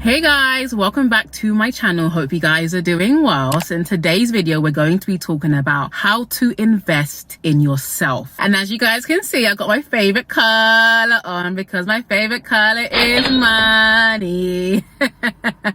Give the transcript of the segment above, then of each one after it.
Hey guys, welcome back to my channel. Hope you guys are doing well. So in today's video, we're going to be talking about how to invest in yourself. And as you guys can see, I got my favorite color on because my favorite color is money.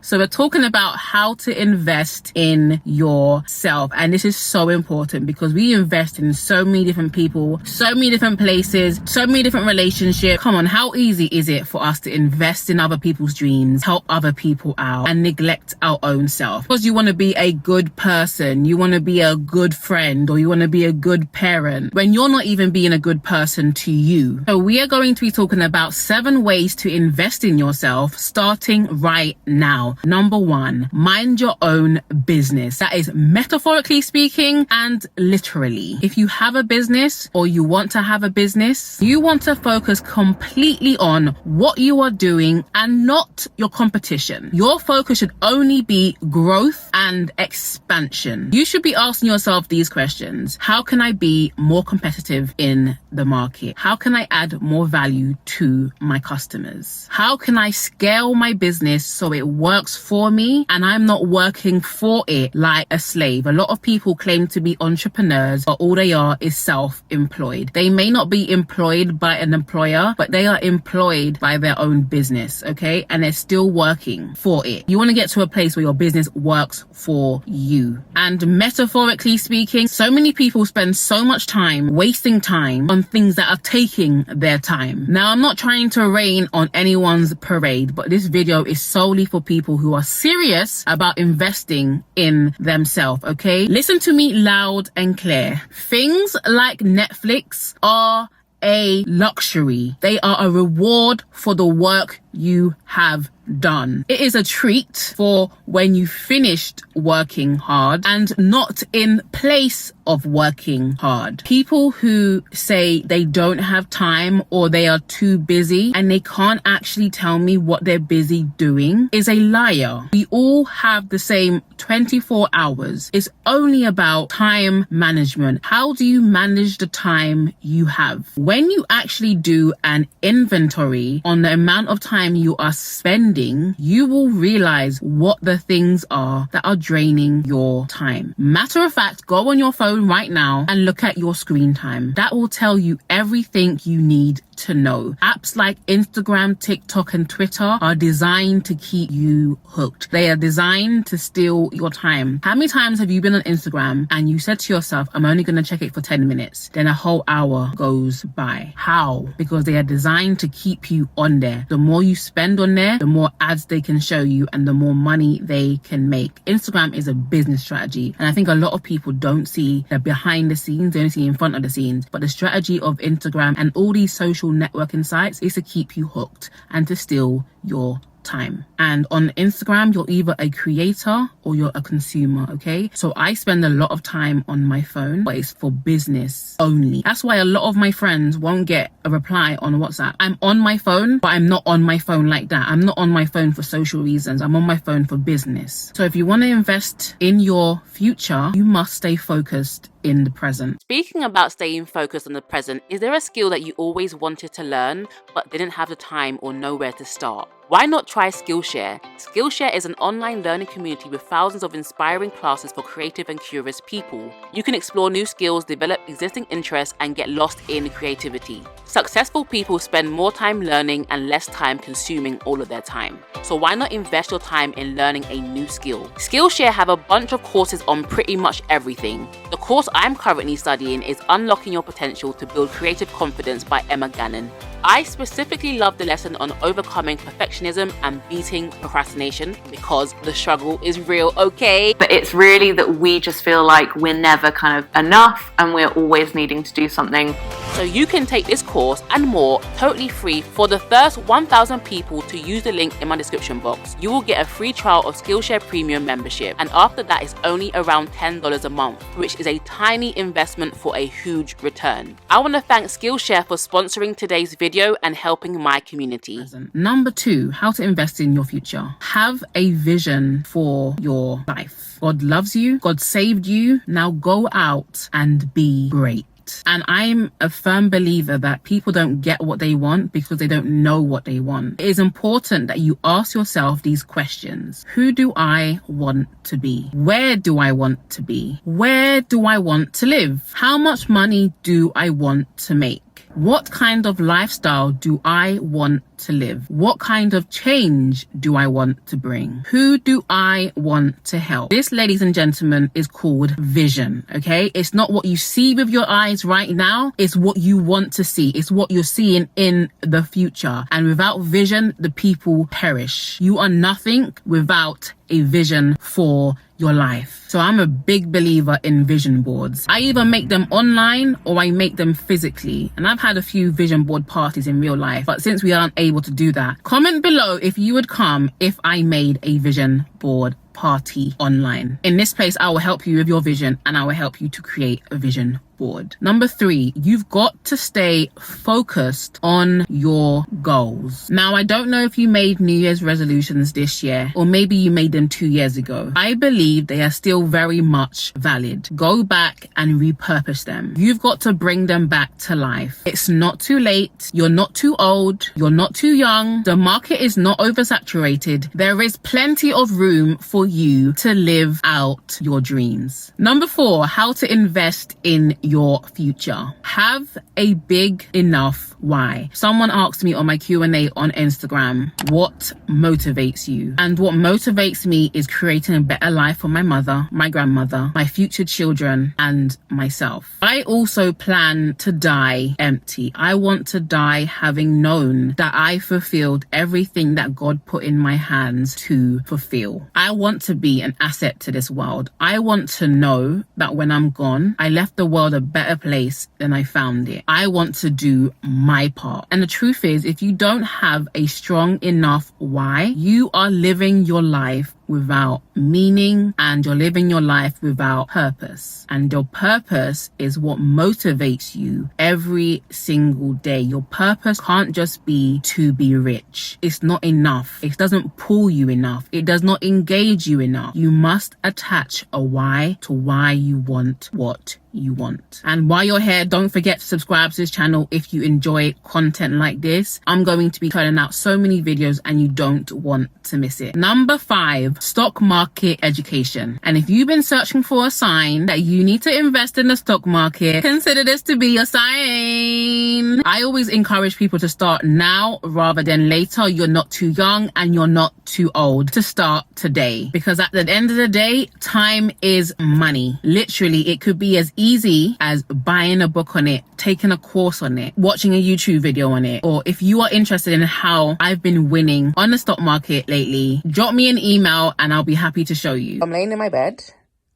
So we're talking about how to invest in yourself. And this is so important because we invest in so many different people, so many different places, so many different relationships. Come on, how easy is it for us to invest in other people's dreams, help other people out, and neglect our own self? Because you want to be a good person, you want to be a good friend, or you want to be a good parent when you're not even being a good person to you. So we are going to be talking about 7 ways to invest in yourself starting right now. Number 1, mind your own business. That is metaphorically speaking and literally. If you have a business or you want to have a business, you want to focus completely on what you are doing and not your competition. Your focus should only be growth and expansion. You should be asking yourself these questions. How can I be more competitive in the market? How can I add more value to my customers? How can I scale my business so it works for me and I'm not working for it like a slave? A lot of people claim to be entrepreneurs, but all they are is self-employed. They may not be employed by an employer, but they are employed by their own business, okay? And they're still working for it. You want to get to a place where your business works for you. And metaphorically speaking, so many people spend so much time wasting time on things that are taking their time. Now, I'm not trying to rain on anyone's parade, but this video is solely for people who are serious about investing in themselves, okay? Listen to me loud and clear. Things like Netflix are a luxury. They are a reward for the work you have done. It is a treat for when you finished working hard and not in place of working hard. People who say they don't have time or they are too busy and they can't actually tell me what they're busy doing is a liar. We all have the same 24 hours. It's only about time management. How do you manage the time you have? When you actually do an inventory on the amount of time you are spending, you will realize what the things are that are draining your time. Matter of fact, go on your phone right now and look at your screen time. That will tell you everything you need to know. Apps like Instagram, TikTok, and Twitter are designed to keep you hooked. They are designed to steal your time. How many times have you been on Instagram and you said to yourself, I'm only going to check it for 10 minutes, then a whole hour goes by? How? Because they are designed to keep you on there. The more you spend on there, the more ads they can show you and the more money they can make. Instagram is a business strategy, and I think a lot of people don't see the behind the scenes, they don't see in front of the scenes. But the strategy of Instagram and all these social networking sites is to keep you hooked and to steal your time. And on Instagram, you're either a creator or you're a consumer, okay? So I spend a lot of time on my phone, but it's for business only. That's why a lot of my friends won't get a reply on WhatsApp. I'm on my phone, but I'm not on my phone like that. I'm not on my phone for social reasons. I'm on my phone for business. So if you want to invest in your future, you must stay focused in the present. Speaking about staying focused on the present, is there a skill that you always wanted to learn but didn't have the time or know where to start? Why not try SKILLSHARE? SKILLSHARE is an online learning community with thousands of inspiring classes for creative and curious people. You can explore new skills, develop existing interests, and get lost in creativity. Successful people spend more time learning and less time consuming all of their time. So why not invest your time in learning a new skill? SKILLSHARE have a bunch of courses on pretty much everything. The course I'm currently studying is Unlocking Your Potential to Build Creative Confidence by Emma Gannon. I specifically love the lesson on overcoming perfectionism and beating procrastination because the struggle is real, okay? But it's really that we just feel like we're never kind of enough and we're always needing to do something. So you can take this course and more totally free for the first 1,000 people to use the link in my description box. You will get a free trial of SKILLSHARE Premium membership, and after that it's only around $10 a month, which is a tiny investment for a huge return. I want to thank SKILLSHARE for sponsoring today's video and helping my community. Number 2, how to invest in your future. Have a vision for your life. God loves you. God saved you. Now go out and be great. want. And I'm a firm believer that people don't get what they want because they don't know what they want. It is important that you ask yourself these questions. Who do I want to be? Where do I want to be? Where do I want to live? How much money do I want to make? What kind of lifestyle do I want to live? What kind of change do I want to bring? Who do I want to help? This, ladies and gentlemen, is called vision, okay? It's not what you see with your eyes right now. It's what you want to see. It's what you're seeing in the future. And without vision, the people perish. You are nothing without a vision for your life. So I'm a big believer in vision boards. I either make them online or I make them physically. And I've had a few vision board parties in real life, but since we aren't able to do that, comment below if you would come if I made a vision board party online. In this place, I will help you with your vision and I will help you to create a vision board. Number 3, you've got to stay focused on your goals. Now, I don't know if you made New Year's resolutions this year, or maybe you made them 2 years ago. I believe they are still very much valid. Go back and repurpose them. You've got to bring them back to life. It's not too late. You're not too old. You're not too young. The market is not oversaturated. There is plenty of room for you to live out your dreams. Number 4, how to invest in your future. Have a big enough why. Someone asked me on my Q&A on Instagram, what motivates you? And what motivates me is creating a better life for my mother, my grandmother, my future children, and myself. I also plan to die empty. I want to die having known that I fulfilled everything that God put in my hands to fulfill. I want to be an asset to this world. I want to know that when I'm gone, I left the world a better place than I found it. I want to do my part. And the truth is, if you don't have a strong enough why, you are living your life without meaning and you're living your life without purpose. And your purpose is what motivates you every single day. Your purpose can't just be to be rich. It's not enough. It doesn't pull you enough. It does not engage you enough. You must attach a why to why you want what you want. And while you're here, don't forget to subscribe to this channel if you enjoy content like this. I'm going to be turning out so many videos and you don't want to miss it. Number 5, stock market education. And if you've been searching for a sign that you need to invest in the stock market, consider this to be your sign. I always encourage people to start now rather than later. You're not too young and you're not too old to start today, because at the end of the day, time is money. Literally, it could be as easy as buying a book on it, taking a course on it, watching a YouTube video on it. Or if you are interested in how I've been winning on the stock market lately, drop me an email and I'll be happy to show you. I'm laying in my bed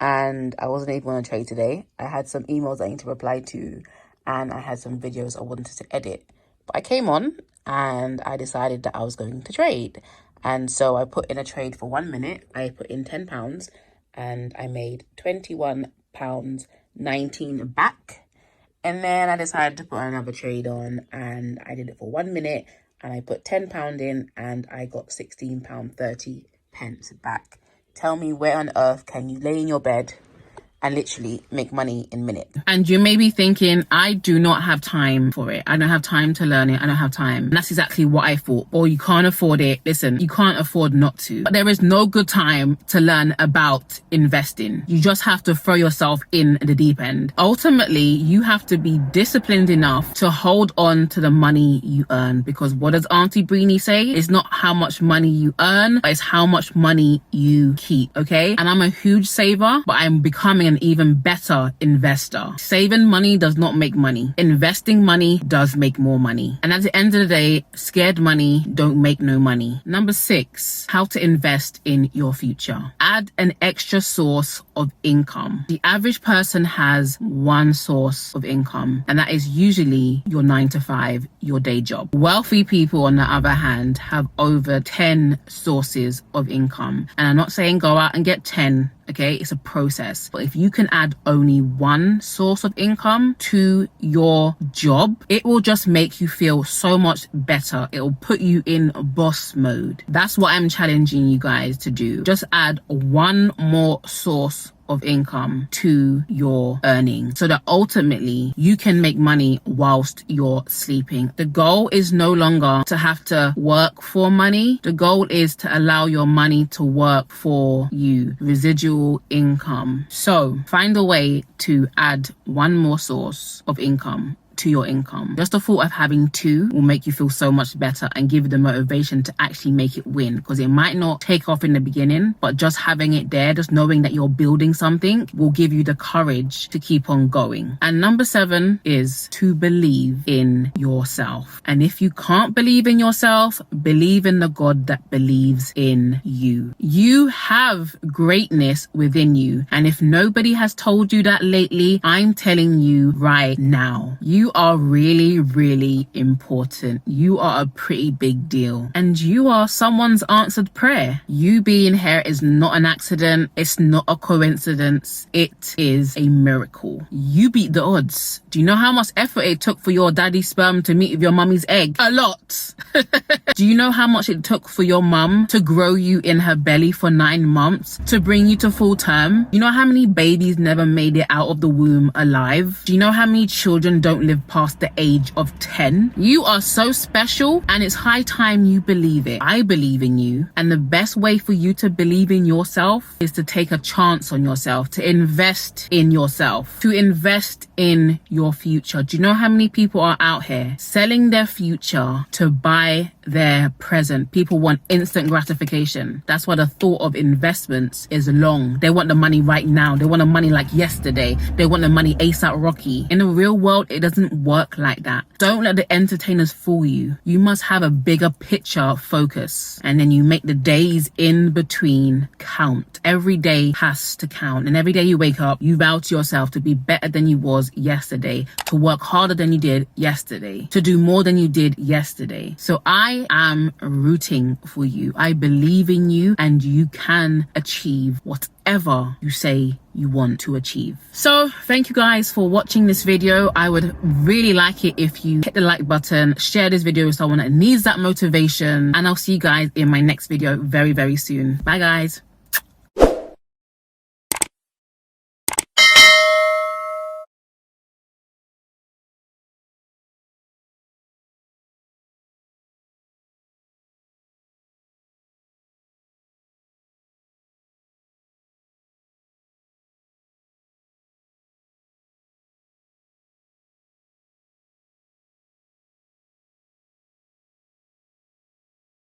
and I wasn't able to trade today. I had some emails I need to reply to and I had some videos I wanted to edit. But I came on and I decided that I was going to trade. And so I put in a trade for 1 minute. I put in £10 and I made £21.19 back. And then I decided to put another trade on and I did it for 1 minute and I put £10 in and I got £16.30 back. Tell me, where on earth can you lay in your bed and literally make money in minutes? And you may be thinking, I do not have time for it. I don't have time to learn it. I don't have time. And that's exactly what I thought. Or you can't afford it. Listen, you can't afford not to. But there is no good time to learn about investing. You just have to throw yourself in the deep end. Ultimately, you have to be disciplined enough to hold on to the money you earn. Because what does Auntie Breeny say? It's not how much money you earn, but it's how much money you keep. Okay? And I'm a huge saver, but I'm becoming an even better investor. Saving money does not make money. Investing money does make more money. And at the end of the day, scared money don't make no money. Number 6, how to invest in your future. Add an extra source of income. The average person has one source of income, and that is usually your 9 to 5, your day job. Wealthy people, on the other hand, have over 10 sources of income. And I'm not saying go out and get 10. Okay, it's a process. But if you can add only one source of income to your job, it will just make you feel so much better. It will put you in boss mode. That's what I'm challenging you guys to do. Just add one more source of income to your earning so that ultimately you can make money whilst you're sleeping. The goal is no longer to have to work for money. The goal is to allow your money to work for you. Residual income. So find a way to add one more source of income to your income. Just the thought of having two will make you feel so much better and give you the motivation to actually make it win, because it might not take off in the beginning, but just having it there, just knowing that you're building something, will give you the courage to keep on going. And number 7 is to believe in yourself. And if you can't believe in yourself, believe in the God that believes in you. You have greatness within you, and if nobody has told you that lately, I'm telling you right now, you are really, really important. You are a pretty big deal, and you are someone's answered prayer. You being here is not an accident. It's not a coincidence. It is a miracle. You beat the odds. Do you know how much effort it took for your daddy's sperm to meet with your mummy's egg? A lot. Do you know how much it took for your mum to grow you in her belly for 9 months to bring you to full term? You know how many babies never made it out of the womb alive? Do you know how many children don't live past the age of 10? You are so special, and it's high time you believe it. I believe in you, and the best way for you to believe in yourself is to take a chance on yourself, to invest in yourself, to invest in your future. Do you know how many people are out here selling their future to buy their present? People want instant gratification. That's why the thought of investments is long. They want the money right now. They want the money like yesterday. They want the money ASAP Rocky. In the real world, it doesn't work like that. Don't let the entertainers fool you. You must have a bigger picture focus, and then you make the days in between count. Every day has to count, and every day you wake up, you vow to yourself to be better than you was yesterday, to work harder than you did yesterday, to do more than you did yesterday. So I am rooting for you. I believe in you, and you can achieve whatever you say you want to achieve. So thank you guys for watching this video. I would really like it if you hit the like button, share this video with someone that needs that motivation, and I'll see you guys in my next video very, very soon. Bye guys.